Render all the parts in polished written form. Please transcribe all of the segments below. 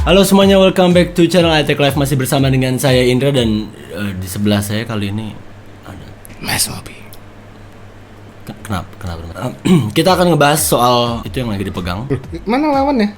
Halo semuanya, welcome back to channel iTech Live. Masih bersama dengan saya Indra dan di sebelah saya kali ini ada Mas Mobi. Kenapa? Kita akan ngebahas soal itu yang lagi dipegang. Mana lawannya?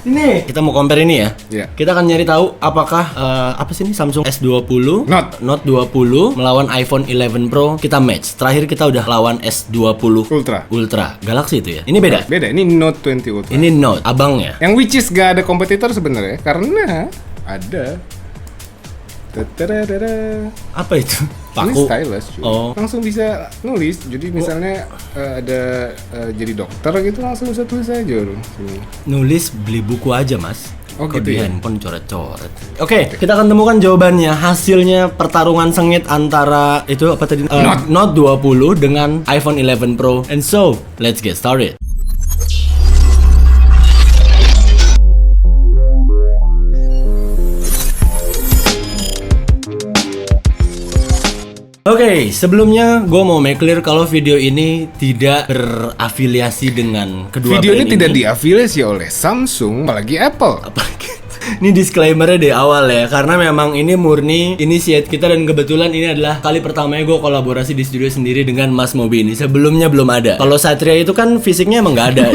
Ini kita mau compare ini ya. Iya. Kita akan nyari tahu apakah apa sih ini Samsung S20 Note 20 melawan iPhone 11 Pro kita match. Terakhir kita udah lawan S20 Ultra Galaxy itu ya. Ini beda. Beda, ini Note 20 Ultra. Ini Note abangnya. Yang which is gak ada kompetitor sebenarnya karena ada Apa itu? ini Paku. stylus cuy. Oh. Langsung bisa nulis. Jadi misalnya ada jadi dokter gitu langsung bisa tulis aja loh. Nulis beli buku aja mas. Oh, kok gitu di ya? handphone coret-coret. Oke, kita akan temukan jawabannya. Hasilnya pertarungan sengit antara itu apa tadi? Note 20 dengan iPhone 11 Pro. And so, let's get started. Oke, sebelumnya gue mau make clear kalau video ini tidak berafiliasi dengan kedua Video brand ini tidak diafiliasi oleh Samsung, apalagi Apple. Ini disclaimer-nya di awal ya, karena memang ini murni inisiatif kita dan kebetulan ini adalah kali pertamanya gue kolaborasi di studio sendiri dengan Mas Mobi ini. Sebelumnya belum ada. Kalau Satria itu kan fisiknya emang nggak ada,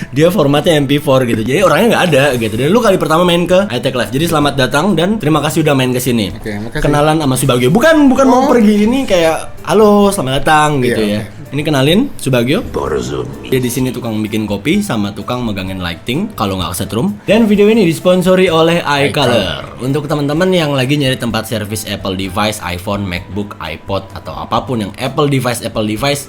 dia formatnya MP4 gitu, jadi orangnya nggak ada gitu. Dan lu kali pertama main ke iTech Live, jadi selamat datang dan terima kasih udah main ke sini. Oke, makasih. Kenalan sama Subagio, bukan mau pergi ini kayak halo selamat datang gitu ya. Oke. Ini kenalin Subagio. Dia di sini tukang bikin kopi sama tukang megangin lighting kalau nggak kesetrum. Dan video ini disponsori oleh iColor. Untuk teman-teman yang lagi nyari tempat servis Apple device, iPhone, MacBook, iPod atau apapun yang Apple device,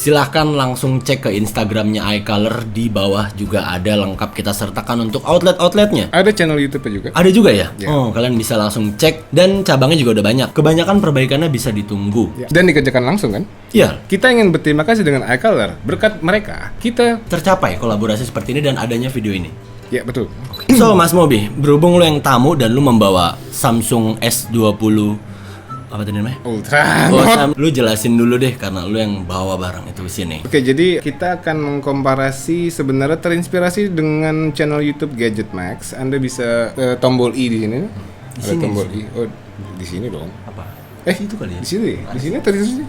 silahkan langsung cek ke Instagramnya iColor. Di bawah juga ada lengkap kita sertakan untuk outletnya. Ada channel YouTube juga. Ada juga ya? Ya. Oh, kalian bisa langsung cek dan cabangnya juga udah banyak. Kebanyakan perbaikannya bisa ditunggu. Dan dikerjakan langsung kan? Iya. Kita ingin berterima kasih dengan iColor. Berkat mereka, kita Tercapai kolaborasi seperti ini dan adanya video ini. ya betul. So Mas Mobi, berhubung lu yang tamu dan lu membawa Samsung S20 apa tadi namanya? Ultra. Lu jelasin dulu deh karena lu yang bawa barang itu di sini. Oke, jadi kita akan mengkomparasi sebenarnya terinspirasi dengan channel YouTube Gadget Max. Anda bisa tombol i di sini. Ada sini, tombol i. Oh, di sini dong. Apa? Itu kali ya? Di sini. Di sini atau di sini?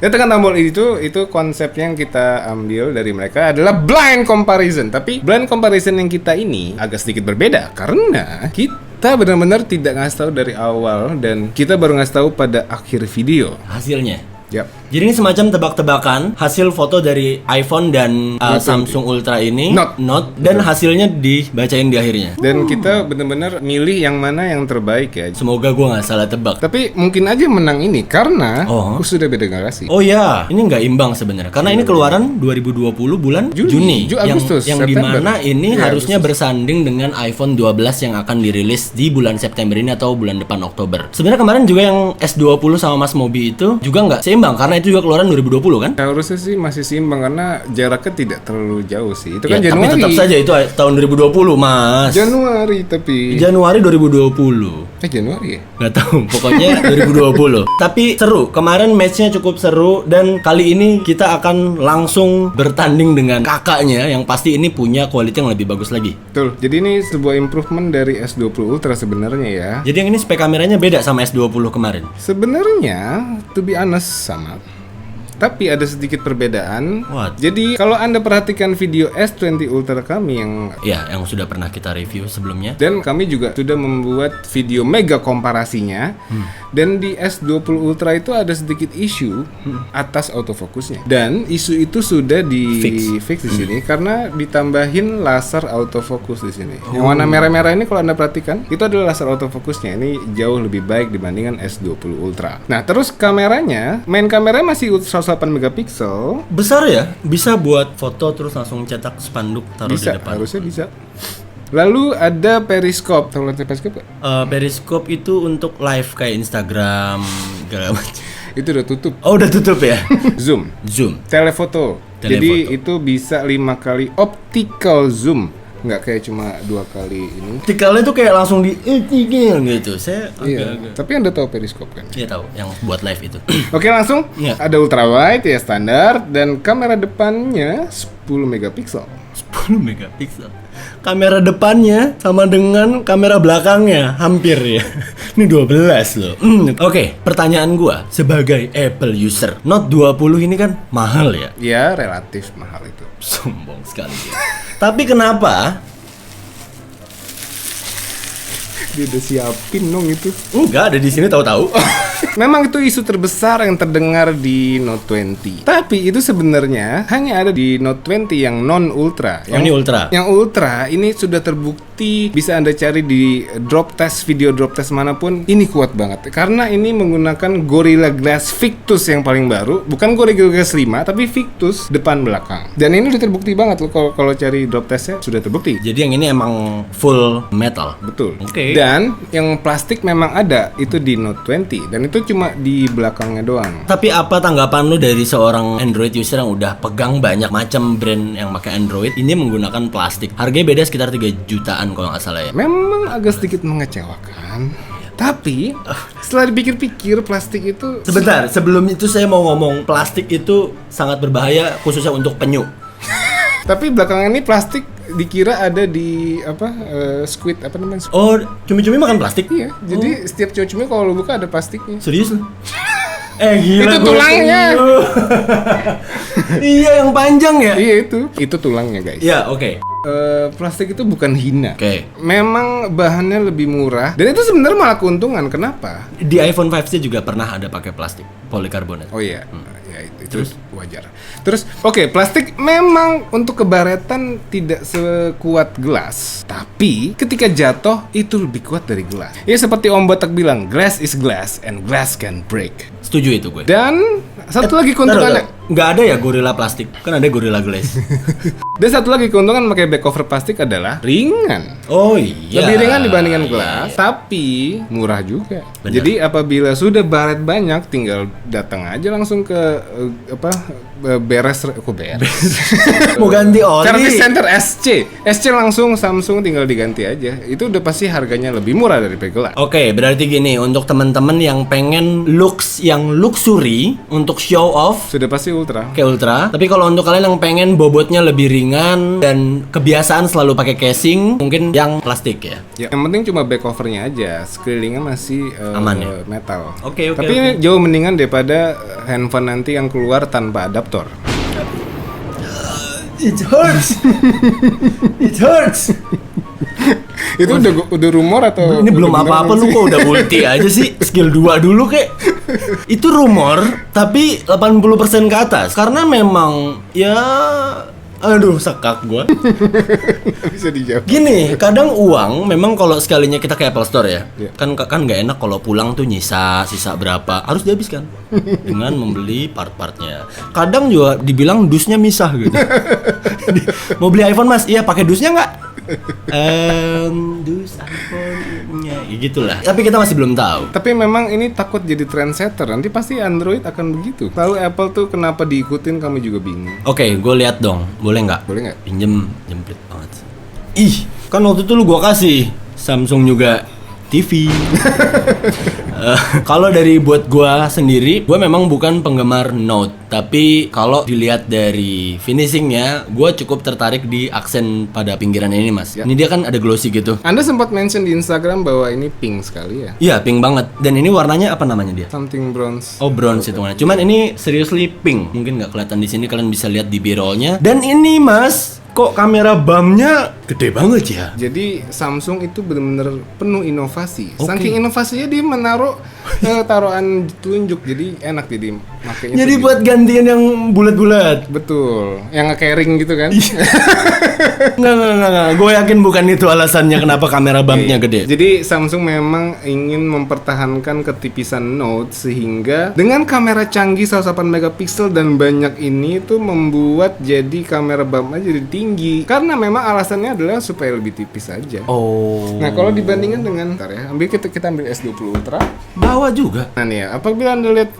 Ya, tekan tombol i itu konsepnya yang kita ambil dari mereka adalah blind comparison. Tapi blind comparison yang kita ini agak sedikit berbeda karena kita benar-benar tidak ngasih tahu dari awal dan kita baru ngasih tahu pada akhir video. Hasilnya. Yap. Jadi ini semacam tebak-tebakan hasil foto dari iPhone dan Samsung Ultra ini, Note dan hasilnya dibacain di akhirnya. Dan kita benar-benar milih yang mana yang terbaik ya. Semoga gua nggak salah tebak. Tapi mungkin aja menang ini karena sudah beda generasi. Oh ya, ini nggak imbang sebenarnya. Karena ini keluaran 2020 bulan Juni. Agustus, yang September. dimana ini Ya, harusnya bersanding dengan iPhone 12 yang akan dirilis di bulan September ini atau bulan depan Oktober. Sebenarnya kemarin juga yang S20 sama Mas Mobi itu juga nggak seimbang karena itu juga keluaran 2020 kan? Harusnya sih masih seimbang karena jaraknya tidak terlalu jauh sih. Itu kan Ya, Januari. tapi tetap saja itu tahun 2020 Mas. Januari tapi. Januari 2020. Januari ya? Nggak tahu, pokoknya 2020. Tapi seru, kemarin matchnya cukup seru dan kali ini kita akan langsung bertanding dengan kakaknya yang pasti ini punya quality yang lebih bagus lagi. Betul. Jadi ini sebuah improvement dari S20 Ultra sebenarnya ya. Jadi yang ini spek kameranya beda sama S20 kemarin. Sebenarnya, to be honest sama. Tapi ada sedikit perbedaan. What? Jadi kalau Anda perhatikan video S20 Ultra kami yang Yang sudah pernah kita review sebelumnya. dan kami juga sudah membuat video mega komparasinya. Dan di S20 Ultra itu ada sedikit isu atas autofokusnya. Dan isu itu sudah di fix di sini karena ditambahin laser autofokus di sini. Yang warna merah-merah ini kalau Anda perhatikan, itu adalah laser autofokusnya. Ini jauh lebih baik dibandingkan S20 Ultra. Nah, terus kameranya, main kameranya masih 108 megapiksel. Besar ya? Bisa buat foto terus langsung cetak spanduk taruh Bisa, di depan. harusnya bisa. Lalu ada periscope. Tahu lihat periscope gak? Periscope itu untuk live kayak Instagram segala macam. Itu udah tutup. Oh, udah tutup ya? Zoom. Telefoto. Telefoto. Jadi itu bisa 5 kali optical zoom. Nggak kayak cuma 2 kali ini. Optikalnya tuh kayak langsung di gitu. Saya Iya. Tapi Anda tahu periskop kan? Iya tahu, yang buat live itu. Oke, langsung. Iya. Ada ultra wide ya standar dan kamera depannya 10 megapiksel. 10 megapiksel. Kamera depannya sama dengan kamera belakangnya hampir ya. Ini 12 loh. Oke, pertanyaan gua sebagai Apple user, Note 20 ini kan mahal ya? Ya, relatif mahal itu. Sombong sekali dia. Tapi kenapa? Dia udah siapin dong itu. Enggak ada di sini tahu-tahu. Memang itu isu terbesar yang terdengar di Note 20. Tapi itu sebenarnya hanya ada di Note 20 yang non ultra. Oh, ini ultra. Yang ultra ini sudah terbukti, bisa Anda cari di drop test, video drop test manapun. Ini kuat banget karena ini menggunakan Gorilla Glass Victus yang paling baru, bukan Gorilla Glass 5 tapi Victus depan belakang. Dan ini udah terbukti banget loh kalau cari drop testnya sudah terbukti. Jadi yang ini emang full metal. Betul. Oke. Dan yang plastik memang ada itu di Note 20 dan itu cuma di belakangnya doang. Tapi apa tanggapan lu dari seorang Android user yang udah pegang banyak macam brand yang pakai Android ini menggunakan plastik? Harganya beda sekitar 3 jutaan kalau nggak salah ya. Memang agak sedikit mengecewakan. Tapi setelah dipikir-pikir plastik itu Sebentar, sebelum itu saya mau ngomong plastik itu sangat berbahaya khususnya untuk penyu. Tapi belakangan ini plastik dikira ada di squid apa namanya? Oh, cumi-cumi makan plastik? Iya. Jadi setiap cumi kalau lu buka ada plastiknya. Serius lu? Gila. Itu tulangnya. Iya, yang panjang ya? Iya itu tulangnya guys. Iya, oke. Plastik itu bukan hina. Oke. Memang bahannya lebih murah dan itu sebenarnya malah keuntungan. Kenapa? Di iPhone 5C juga pernah ada pakai plastik polikarbonat. Oh iya. Ya itu wajar. Terus oke, plastik memang untuk kebaretan tidak sekuat gelas, tapi ketika jatuh itu lebih kuat dari gelas. Ya seperti Om Botak bilang, glass is glass and glass can break. Setuju itu gue. Dan satu lagi keuntungannya, nggak ada ya gorilla plastik, kan ada gorilla glass. dan satu lagi keuntungan pakai back cover plastik adalah ringan. Oh iya. Lebih ringan dibandingkan gelas, tapi murah juga. Bener. Jadi apabila sudah baret banyak, tinggal datang aja langsung ke beres. Mau ganti oli. Service Center SC langsung Samsung tinggal diganti aja. Itu udah pasti harganya lebih murah dari gelas. Oke, berarti gini, untuk teman-teman yang pengen looks yang luxury untuk show off Sudah pasti ultra. kayak ultra. Tapi kalau untuk kalian yang pengen bobotnya lebih ringan dan kebiasaan selalu pakai casing, mungkin yang plastik ya. Ya, yang penting cuma back covernya aja, sekelilingnya masih Aman ya? metal. Oke. Tapi ini jauh mendingan daripada handphone nanti yang keluar tanpa adaptor. It hurts. It hurts. Itu udah rumor atau Ini belum udah bener apa-apa lu sih? kok udah multi aja sih. Skill 2 dulu kek. Itu rumor tapi 80% ke atas karena memang ya aduh sekak gua. Bisa dijawab. Gini, kadang uang memang kalau sekalinya kita ke Apple Store ya. Iya. Kan nggak enak kalau pulang tuh sisa berapa harus dihabiskan dengan membeli part-partnya. Kadang juga dibilang dusnya misah gitu. Mau beli iPhone Mas? Iya, pakai dusnya nggak? Dus iPhone-nya gitulah. Tapi kita masih belum tahu. Tapi memang ini takut jadi trendsetter. Nanti pasti Android akan begitu. Lalu Apple tuh kenapa diikutin kami juga bingung. Oke, gue lihat dong. Boleh nggak? Boleh nggak? Pinjem jemplit banget. Ih, kan waktu itu lu gua kasih Samsung juga TV. Kalau dari buat gua sendiri, gua memang bukan penggemar Note, tapi kalau dilihat dari finishingnya, gua cukup tertarik di aksen pada pinggiran ini, Mas. Ya. Ini dia kan ada glossy gitu. Anda sempat mention di Instagram bahwa ini pink sekali ya. Iya, pink banget. Dan ini warnanya apa namanya dia? Something bronze. Oh, bronze itu warnanya. Cuman ini seriously pink. Mungkin nggak kelihatan di sini, kalian bisa lihat di B-rollnya. Dan ini, Mas, kok kamera BAM-nya gede banget ya? Jadi Samsung itu benar-benar penuh inovasi. Oke. Saking inovasinya dia menaruh taruhan telunjuk, jadi enak jadi makanya. Jadi buat gantian yang bulat-bulat. betul, yang nge-carrying gitu kan? Nggak. Gue yakin bukan itu alasannya kenapa kamera bumpnya gede. Jadi Samsung memang ingin mempertahankan ketipisan Note sehingga dengan kamera canggih 108 megapiksel dan banyak ini tuh membuat jadi kamera bumpnya jadi tinggi. Karena memang alasannya adalah supaya lebih tipis aja. Oh. Nah, kalau dibandingkan dengan ntar ya, kita ambil S20 Ultra. Bawa juga. Nah nih ya, apabila Anda lihat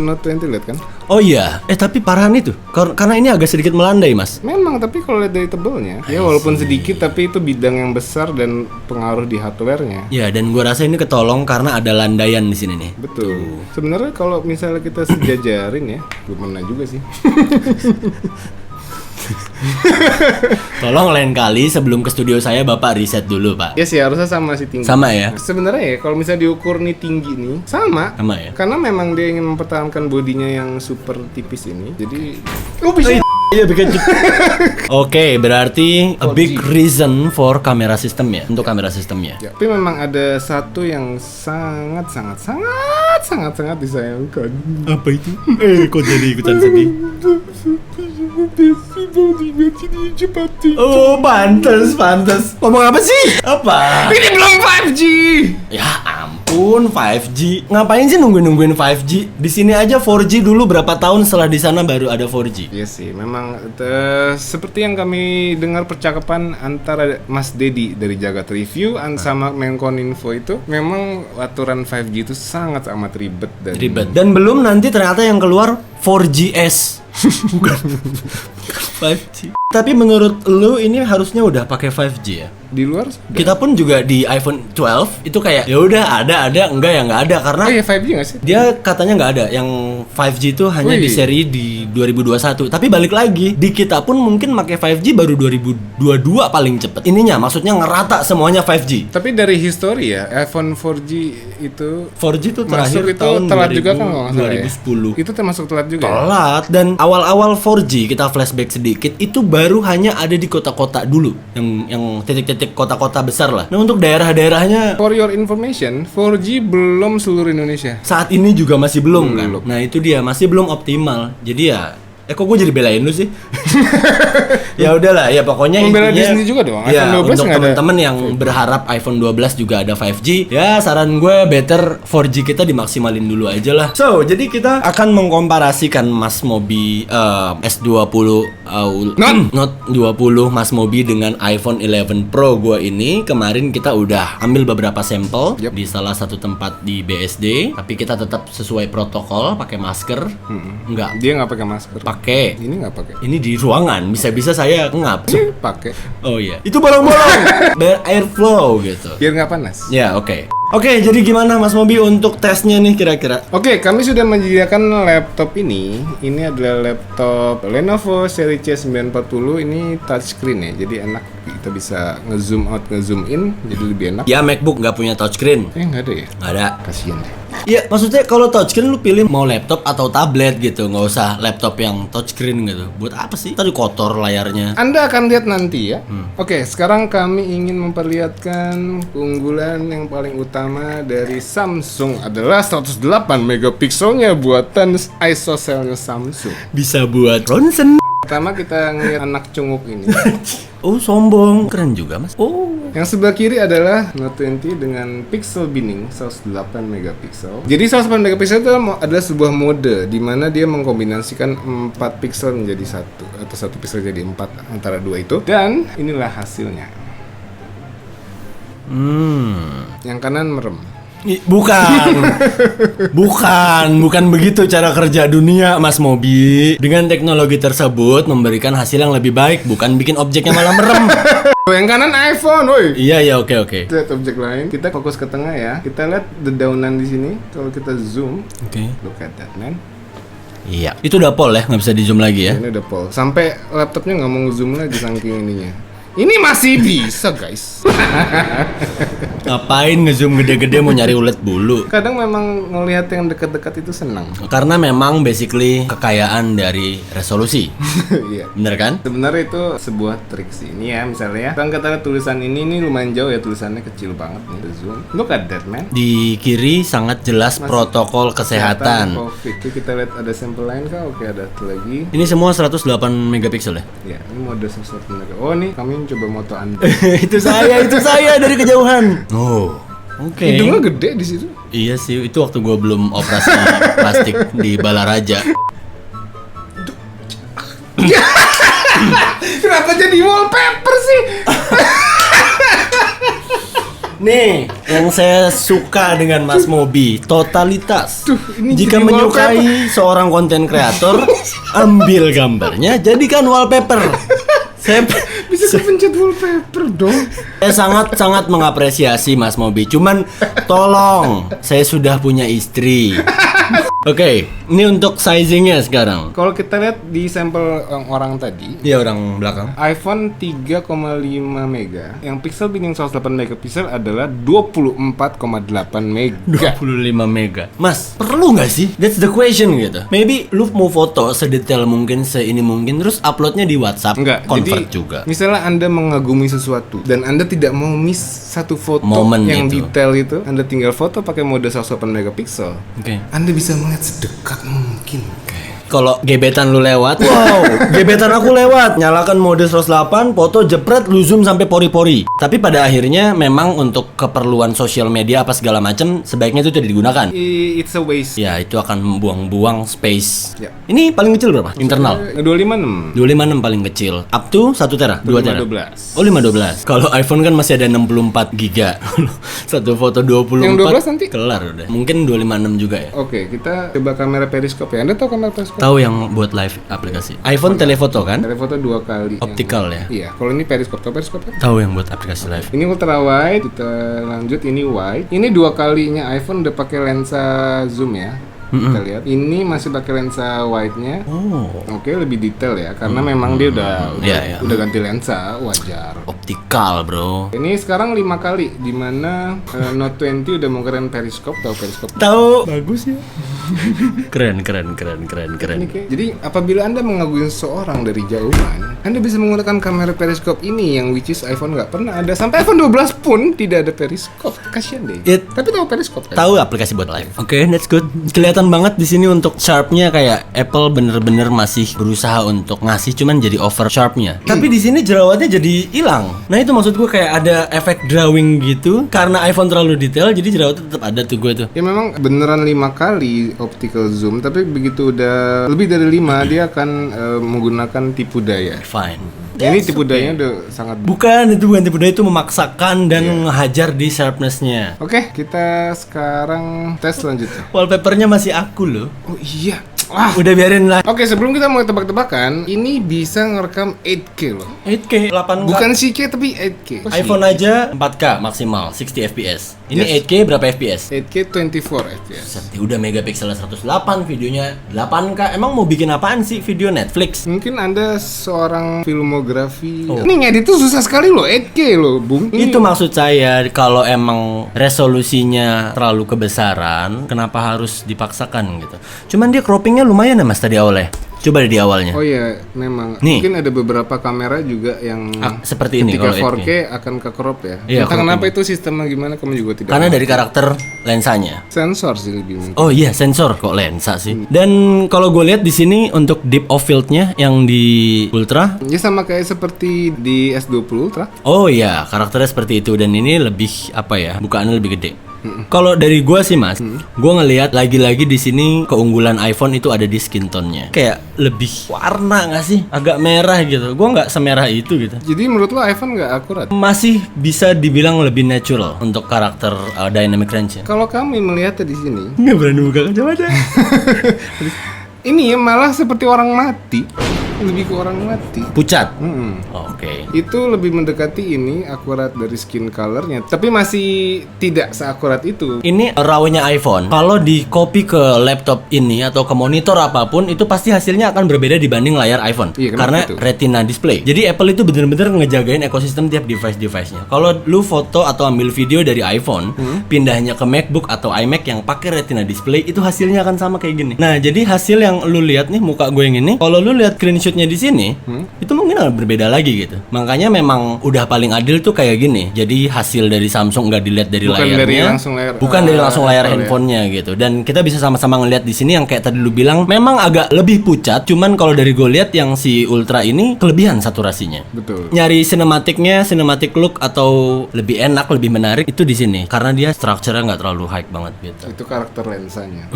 Note 20 lihat kan? Oh iya. Tapi parahan itu. Karena ini agak sedikit melandai, Mas. Memang, tapi kalau lihat dari tebelnya, ya walaupun sedikit tapi itu bidang yang besar dan pengaruh di hardware-nya. Ya, dan gua rasa ini ketolong karena ada landaian di sini nih. Betul. Sebenarnya kalau misalnya kita sejajarin ya, belum pernah juga sih. Tolong lain kali sebelum ke studio saya Bapak riset dulu, Pak. Ya sih harusnya sama sih tinggi. Sama ya? Sebenarnya ya kalau misalnya diukur nih tinggi nih sama. Sama ya? Karena memang dia ingin mempertahankan bodinya yang super tipis ini. Jadi bisa. Iya bikin. Oke, berarti a big reason for kamera system ya, untuk kamera sistemnya. Ya, tapi memang ada satu yang sangat disayangkan. Apa itu? Kok jadi ikutan sedih? Oh, pantes. Ngomong apa sih? Apa? Ini belum 5G. Ya ampun, 5G. Ngapain sih nungguin 5G? Di sini aja 4G dulu berapa tahun, setelah di sana baru ada 4G. Iya sih, memang seperti yang kami dengar percakapan antara Mas Dedi dari Jagat Review sama Menkominfo itu, memang aturan 5G itu sangat amat ribet. Dan belum nanti ternyata yang keluar 4GS. Bukan 5G. Tapi menurut lu ini harusnya udah pakai 5G ya? Di luar Kita pun juga di iPhone 12 itu kayak ya udah ada enggak ya nggak ada karena ya 5G nggak sih? dia katanya nggak ada yang 5G itu hanya di seri di 2021. Tapi balik lagi di kita pun mungkin pakai 5G baru 2022 paling cepet. Ininya maksudnya ngerata semuanya 5G. Tapi dari history ya iPhone 4G itu 4G itu terakhir masuk itu tahun telat 2000, juga kan kalau nggak salah ya? 2010. Itu termasuk telat juga. Ya? Telat. Dan awal-awal 4G kita flashback sedikit itu baru hanya ada di kota-kota dulu yang titik-titik kota-kota besar lah. Nah untuk daerah-daerahnya For your information, 4G belum seluruh Indonesia. saat ini juga masih belum kan. Belum. Nah itu dia masih belum optimal. Jadi ya kok gue jadi belain lu sih? Ya udahlah, ya pokoknya Membela intinya Disney juga dong. Ya, iPhone 12 untuk nggak ada. teman-teman yang berharap iPhone 12 juga ada 5G, ya saran gue better 4G kita dimaksimalin dulu aja lah. So, jadi kita akan mengkomparasikan Mas Mobi S20 Note 20 Mas Mobi dengan iPhone 11 Pro gue ini. Kemarin kita udah ambil beberapa sampel di salah satu tempat di BSD, tapi kita tetap sesuai protokol, pakai masker. Enggak, Dia nggak pakai masker. pakai. Ini nggak pakai. Ini di ruangan, bisa-bisa saya ngap. Ini pakai. Oh iya, itu bolong-bolong. Biar airflow gitu. Biar nggak panas. Ya oke. Oke, jadi gimana Mas Mobi untuk tesnya nih kira-kira? Oke, kami sudah menyediakan laptop ini. Ini adalah laptop Lenovo seri C940. Ini touchscreen ya, jadi enak. Kita bisa nge-zoom out, nge-zoom in, jadi lebih enak. Ya MacBook nggak punya touchscreen. Nggak ada ya? Nggak ada. Kasian deh. Iya, maksudnya kalau touchscreen lu pilih mau laptop atau tablet gitu, nggak usah laptop yang touchscreen gitu. Buat apa sih? Tadi kotor layarnya. Anda akan lihat nanti ya. Oke, sekarang kami ingin memperlihatkan keunggulan yang paling utama dari Samsung adalah 108 megapikselnya buatan ISOCELL-nya Samsung. Bisa buat ronsen. Pertama kita ngeliat anak cunguk ini. Oh sombong, keren juga Mas. Oh. Yang sebelah kiri adalah Note 20 dengan pixel binning 108 megapiksel. Jadi 108 megapiksel itu adalah sebuah mode di mana dia mengkombinasikan 4 pixel menjadi 1 atau 1 pixel jadi 4 antara dua itu. Dan inilah hasilnya. Yang kanan merem. Bukan begitu cara kerja dunia Mas Mobi. Dengan teknologi tersebut memberikan hasil yang lebih baik, bukan bikin objeknya malah merem. Yang kanan iPhone, woi. Iya, oke. Kita lihat objek lain. Kita fokus ke tengah ya. Kita lihat dedaunan di sini. Kalau kita zoom, Oke. look at that man. Iya. Itu udah pol ya, nggak bisa di zoom lagi ya. Ini udah pol. Sampai laptopnya nggak mau zoom lagi saking ininya. Ini masih bisa guys. Ngapain ngezoom gede-gede mau nyari ulet bulu? Kadang memang ngelihat yang dekat-dekat itu senang. Karena memang basically kekayaan dari resolusi. Iya. Bener kan? Sebenarnya itu sebuah trik sih. Ini ya misalnya ya. Kan kata tulisan ini lumayan jauh ya, tulisannya kecil banget nih. Zoom. Look at that man. Di kiri sangat jelas protokol kesehatan. Covid. Kita lihat ada sampel lain kah? Oke, ada satu lagi. Ini semua 108 megapiksel ya? Ya, ini mode sesuatu mereka. Oh, nih kami coba moto Anda. itu saya dari kejauhan. Oh. Oke. Hidungnya gede di situ. Iya sih, itu waktu gue belum operasi plastik di Balaraja. Kenapa jadi wallpaper sih? Nih, yang saya suka dengan Mas Mobi, totalitas. ini Jika jadi menyukai seorang konten kreator, ambil gambarnya, jadikan wallpaper. Saya Bisa kepencet wallpaper dong. Saya sangat mengapresiasi Mas Mobi. Cuman tolong, saya sudah punya istri. Oke, ini untuk sizingnya sekarang. Kalau kita lihat di sampel orang tadi, Iya, orang belakang. iPhone 3,5 mega, yang pixel binning 108 megapiksel adalah 24,8 mega. 25 mega. Mas, perlu nggak sih? That's the question gitu. Maybe lu mau foto sedetail mungkin, seini mungkin, terus uploadnya di WhatsApp. Enggak, Convert jadi juga. misalnya Anda mengagumi sesuatu dan Anda tidak mau miss satu foto Momen yang itu. detail itu, Anda tinggal foto pakai mode 108 megapiksel. Oke. Anda bisa melihat sedekat mungkin. Kalau gebetan lu lewat, wow, gebetan aku lewat, nyalakan mode 108, foto jepret, lu zoom sampai pori-pori. Tapi pada akhirnya memang untuk keperluan sosial media apa segala macam sebaiknya itu tidak digunakan. It's a waste. Ya, itu akan membuang-buang space. Ya. Ini paling kecil berapa? Internal. 256. 256 paling kecil. Up to 1 tera, 2 tera. 512. Oh, 512. Kalau iPhone kan masih ada 64 giga. Satu foto 24. Yang 12 nanti? Kelar udah. Mungkin 256 juga ya. Oke, kita coba kamera periskop ya. Anda tahu kamera periskop? Tahu yang buat live aplikasi. iPhone telefoto kan? Telefoto 2 kali. Optical ya. Iya, kalau ini periskop. Tahu periskop kan? Tahu yang buat aplikasi live. Ini ultra wide, kita lanjut ini wide. Ini 2 kalinya iPhone udah pakai lensa zoom ya. Kita lihat. Ini masih pakai lensa wide-nya. Oh, Oke, lebih detail ya karena memang dia udah Iya. udah ganti lensa, wajar. optikal, bro. Ini sekarang 5 kali di mana Note 20 udah menggunakan periskop, tahu periskop? Tahu. Bagus ya. Keren. Ini kayak- Jadi apabila Anda mengagumi seseorang dari jauhan, Anda bisa menggunakan kamera periskop ini yang which is iPhone nggak pernah ada. Sampai iPhone 12 pun tidak ada periskop. Kasian deh. Tapi tahu periskop kan? Tahu aplikasi buat live. Oke, that's good. Kelihatan banget di sini untuk sharpnya kayak Apple bener-bener masih berusaha untuk ngasih cuman jadi over sharpnya. Tapi di sini jerawatnya jadi hilang. Nah itu maksud gue kayak ada efek drawing gitu. Karena iPhone terlalu detail, jadi jerawatnya tetap ada tuh gue tuh. Ya memang beneran 5 kali optical zoom, tapi begitu udah lebih dari 5 dia akan menggunakan tipu daya. Fine. Ini tipu dayanya udah sangat. Bukan tipu daya, itu memaksakan dan ngehajar di sharpness-nya. Oke, kita sekarang tes selanjutnya. Wallpapernya masih aku loh. Oh iya. Wah. Udah biarin lah. Oke, sebelum kita mulai tebak-tebakan, ini bisa ngerekam 8K loh. 8K, 8K. Bukan 6K tapi 8K. iPhone aja 4K maksimal, 60 fps. Ini Yes. 8K berapa fps? 8K 24 fps. Set, udah megapikselnya 108, videonya 8K. Emang mau bikin apaan sih video Netflix? Mungkin Anda seorang filmografi. Ini ngedit tuh susah sekali loh, 8K loh, Bung. Ini Itu maksud saya, kalau emang resolusinya terlalu kebesaran, kenapa harus dipaksakan gitu. Cuman dia croppingnya lumayan ya mas tadi awalnya. Coba deh di awalnya. Oh iya, memang. Nih. Mungkin ada beberapa kamera juga yang Seperti ini ketika kalau 4K akan ke crop ya. Iya, Entah cropping. kenapa itu sistemnya gimana, kamu juga tidak. Karena dari karakter lensanya. Sensor sih lebih mungkin. Oh iya, sensor kok lensa sih. Dan kalau gue lihat di sini untuk deep of field-nya yang di Ultra. Ya sama kayak seperti di S20 Ultra. Oh iya, karakternya seperti itu dan ini lebih apa ya? Bukaannya lebih gede. Kalau dari gua sih mas, gua ngelihat lagi-lagi di sini keunggulan iPhone itu ada di skin tone-nya. Kayak lebih warna nggak sih? Agak merah gitu. Gua nggak semerah itu gitu. Jadi menurut lo iPhone nggak akurat? Masih bisa dibilang lebih natural untuk karakter dynamic range-nya. Kalau kami melihatnya di sini, Nggak berani buka kacamata. ini malah seperti orang mati. Lebih ke orang mati. Pucat. Mm-mm. Oke. Itu lebih mendekati ini akurat dari skin colornya, tapi masih tidak seakurat itu. Ini raw-nya iPhone. Kalau di copy ke laptop ini atau ke monitor apapun, itu pasti hasilnya akan berbeda dibanding layar iPhone. Iya, kenapa Karena itu? Retina display. Jadi Apple itu bener-bener ngejagain ekosistem tiap device-device-nya. Kalau lu foto atau ambil video dari iPhone, pindahnya ke MacBook atau iMac yang pakai Retina display, itu hasilnya akan sama kayak gini. Nah, jadi hasil yang lu lihat nih muka gue yang ini, kalau lu lihat screenshotnya di sini, itu mungkin akan berbeda lagi gitu. Makanya memang udah paling adil tuh kayak gini. Jadi hasil dari Samsung nggak dilihat dari Bukan layarnya, dari langsung layar- bukan dari langsung layar Apple ya. handphonenya gitu. Dan kita bisa sama-sama ngelihat di sini yang kayak tadi lu bilang, memang agak lebih pucat. Cuman kalau dari gue lihat yang si Ultra ini kelebihan saturasinya. Betul. Nyari sinematiknya, cinematic look atau lebih enak, lebih menarik itu di sini. Karena dia structure-nya nggak terlalu high banget gitu. Itu karakter lensanya.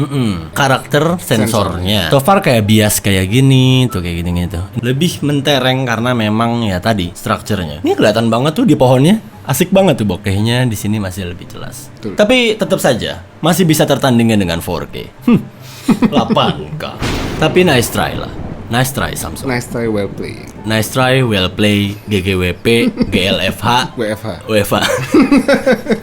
Karakter sensornya. So far kayak bias kayak gini, tuh kayak gini gitu. Lebih mentereng karena memang ya tadi structure-nya. Ini kelihatan banget tuh di pohonnya. Asik banget tuh bokehnya, di sini masih lebih jelas. Betul. Tapi tetap saja masih bisa tertandingin dengan 4K. 8K. Tapi nice try lah. Nice try Samsung. Nice try, well play. Nice try, well play, GGWP, GLFH, WFH. UEFA.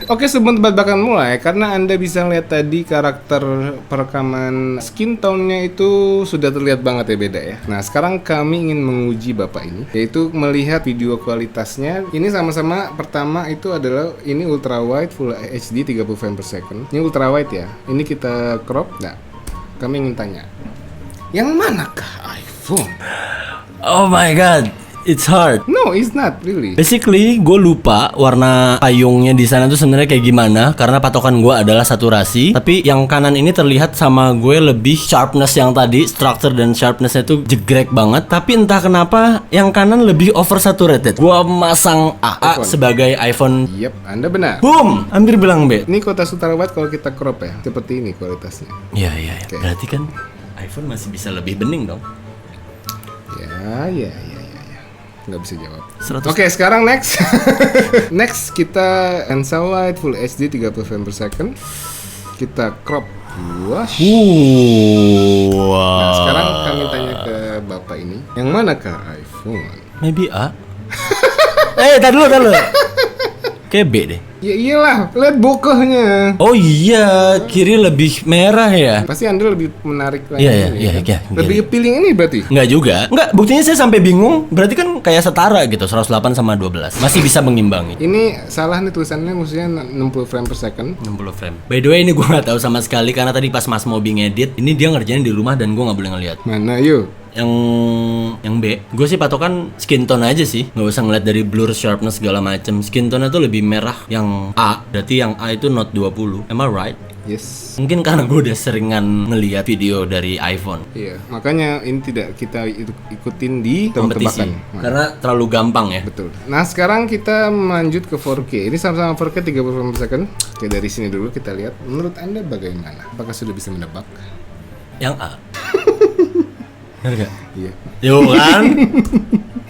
Oke, sebelum tebak-tebakan mulai, karena Anda bisa lihat tadi karakter perekaman skin tone-nya itu sudah terlihat banget ya, beda ya. Nah, sekarang kami ingin menguji Bapak ini, yaitu melihat video kualitasnya. Ini sama-sama, pertama itu adalah ini ultra wide full HD 30 frame per second. Ini ultra wide ya. Ini kita crop. Nah, kami ingin tanya, yang manakah iPhone? Oh my god, it's hard. No, it's not really. Basically, gue lupa warna payungnya di sana tuh sebenarnya kayak gimana karena patokan gue adalah saturasi. Tapi yang kanan ini terlihat sama gue lebih sharpness yang tadi, structure dan sharpnessnya tuh jegrek banget. Tapi entah kenapa yang kanan lebih oversaturated. Gue masang AA iPhone. sebagai iPhone. Yap, Anda benar. Boom, hampir bilang B. Ini kualitas ultra wide kalau kita crop ya, seperti ini kualitasnya. Iya iya. Oke. Berarti kan iPhone masih bisa lebih bening dong. Ya. Nggak bisa jawab. 100. Oke, sekarang next. Next kita Ansel Light Full HD 30 frame per second. Kita crop. Wash. Nah, sekarang kami tanya ke Bapak ini, yang manakah iPhone? Maybe A. Tar dulu. Kayak B deh. Ya iyalah, lihat bokehnya. Oh iya, kiri lebih merah ya. Pasti Anda lebih menarik lagi. Iya, ini, iya, kan? iya. Lebih appealing ini berarti. Enggak juga. Enggak, buktinya saya sampai bingung. Berarti kan kayak setara gitu, 108 sama 12. Masih bisa mengimbangi. Ini salah nih tulisannya, maksudnya 60 frame per second. 60 frame. By the way, ini gua nggak tahu sama sekali karena tadi pas Mas Mobi ngedit, ini dia ngerjain di rumah dan gua nggak boleh ngeliat. Mana yuk? Yang B, gue sih patokan skin tone aja sih, nggak usah ngeliat dari blur, sharpness segala macem. Skin tone-nya tuh lebih merah yang A, berarti yang A itu Note 20. Am I right? Yes. Mungkin karena gue udah seringan ngeliat video dari iPhone. Iya, makanya ini tidak kita ikutin di Kompetisi, tebak-tebakan. karena terlalu gampang ya. Betul. Nah, sekarang kita lanjut ke 4K. Ini sama-sama 4K 30 frame per second. Oke, dari sini dulu kita lihat. Menurut Anda bagaimana? Apakah sudah bisa menebak? Yang A. Bener gak? Iya. Yo kan?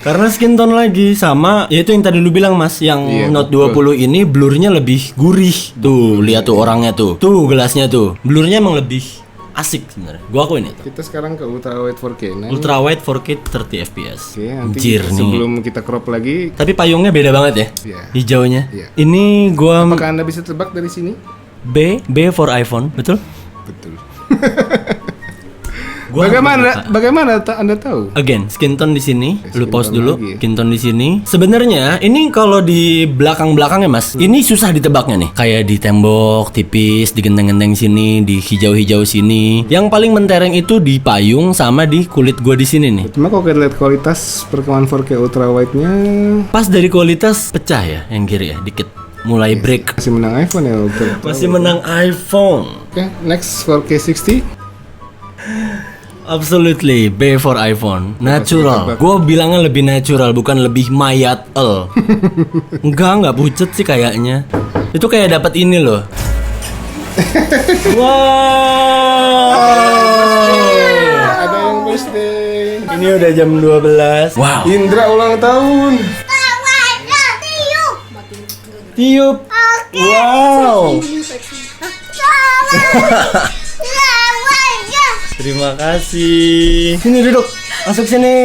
Karena skin tone lagi sama, yaitu yang tadi lu bilang Mas, yang Iya, Note betul. 20 ini blurnya lebih gurih. Tuh, lihat tuh orangnya tuh. Tuh gelasnya tuh. Blurnya emang lebih asik sebenarnya. Gua akuin itu. Kita sekarang ke ultra wide 4K. Nah, ini- Ultra wide 4K 30 fps. Oke, nanti Anjir nih. sebelum kita crop lagi, Tapi payungnya beda banget ya. Iya. Hijaunya. Iya. Ini gua apakah Anda bisa tebak dari sini? B for iPhone, betul? Betul. Gua Bagaimana Anda tahu? Again, skin tone di sini. Lu skin pause tone dulu. lagi ya. Skin tone di sini. Sebenarnya ini kalau di belakang-belakangnya Mas, ini susah ditebaknya nih. Kayak di tembok tipis, di genteng-genteng sini, di hijau-hijau sini. Yang paling mentereng itu di payung sama di kulit gua di sini nih. Cuma kalau kita lihat kualitas perekaman 4K ultra wide-nya Pas dari kualitas pecah ya yang kiri ya, dikit. Mulai break. masih menang iPhone ya. Masih menang iPhone. Oke, next 4K 60. Absolutely, B for iPhone. Natural. Gue bilangnya lebih natural, bukan lebih mayat el. Enggak pucet sih kayaknya. Itu kayak dapat ini loh. Wow. Ada yang birthday. Ini udah jam 12. Wow. Indra ulang tahun. Tiup. Wow. Terima kasih. Sini duduk. Masuk sini.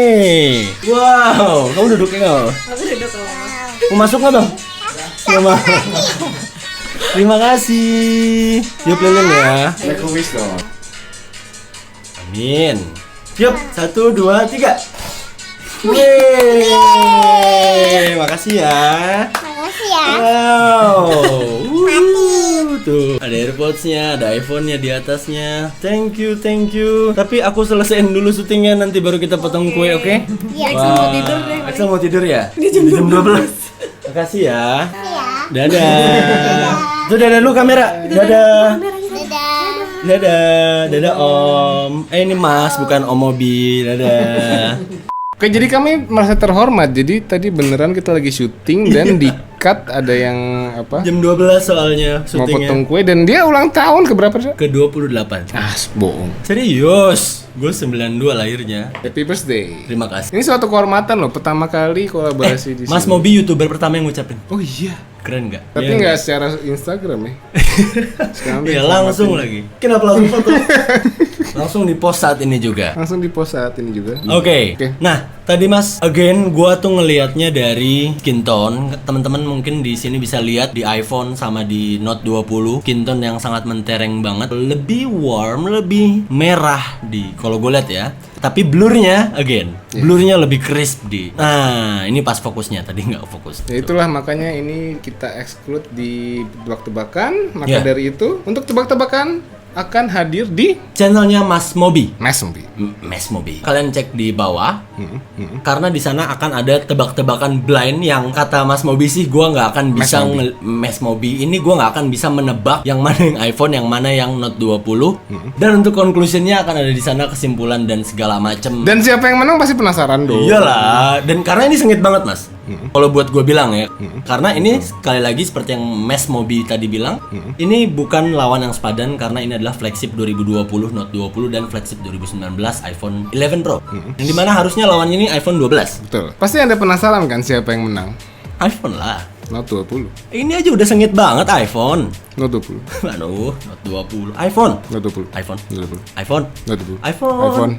Wow. Kamu duduknya nggak? Aku duduk kalau mau. Mau masuk nggak bang? Nggak mau. Terima kasih. Tiup lilin ya. Make a wish dong. Amin. Tiup. 1, 2, 3. Yeay. Makasih ya. Makasih ya. Wow. Tuh, ada AirPods-nya, ada iPhone-nya di atasnya. Thank you. Tapi aku selesaiin dulu syutingnya, nanti baru kita potong kue, oke? Iya. Wow. Mau tidur deh. Axel mau tidur ya? Di jam 12. Makasih ya. Dadah. Tuh dadah lu kamera. Dadah. Dadah Om. Ini Mas, bukan Om Mobi. Dadah. Oke, jadi kami merasa terhormat. Jadi tadi beneran kita lagi syuting dan di cut ada yang apa? Jam 12 soalnya Mau syutingnya. potong kue dan dia ulang tahun ke berapa? Ke 28. Bohong. Serius. Gue 92 lahirnya. Happy birthday. Terima kasih. Ini suatu kehormatan loh, pertama kali kolaborasi di Mas sini. Mobi YouTuber pertama yang ngucapin. Oh iya. Keren nggak? Tapi Iya nggak secara Instagram ya. Sekarang Iya, dia langsung selamatin. lagi. Kenapa langsung foto? Langsung di post saat ini juga. Langsung di post saat ini juga. Oke. Nah, tadi Mas, again gua tuh ngelihatnya dari skin tone. Teman-teman mungkin di sini bisa lihat di iPhone sama di Note 20, skin tone yang sangat mentereng banget, lebih warm, lebih merah di kalau gue lihat ya. Tapi blurnya again, blurnya lebih crisp di. Nah, ini pas fokusnya tadi nggak fokus. Ya itulah makanya ini kita exclude di tebak-tebakan. Maka Ya. dari itu untuk tebak-tebakan akan hadir di Channelnya Mas Mobi. Mas Mobi. Mas Mobi. Kalian cek di bawah. Karena di sana akan ada tebak-tebakan blind yang kata Mas Mobi sih gua nggak akan bisa Mas Mobi ini gua nggak akan bisa menebak yang mana yang iPhone, yang mana yang Note 20. Dan untuk conclusionnya akan ada di sana kesimpulan dan segala macem. Dan siapa yang menang pasti penasaran dong. Iyalah, dan karena ini sengit banget Mas. Kalau buat gue bilang ya, karena ini sekali lagi seperti yang Mas Mobi tadi bilang, ini bukan lawan yang sepadan karena ini adalah flagship 2020 Note 20 dan flagship 2019 iPhone 11 Pro. Yang dimana harusnya lawannya ini iPhone 12. Betul. Pasti Anda penasaran kan siapa yang menang? iPhone lah. Note 20. Ini aja udah sengit banget iPhone. Note 20. Aduh, Note 20. iPhone. Note 20. iPhone. Note 20. iPhone. Note 20. iPhone. iPhone.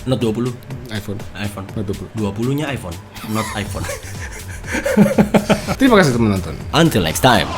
Note 20. iPhone. iPhone. Note 20. 20-nya iPhone, not iPhone. Terima kasih teman nonton. Until next time.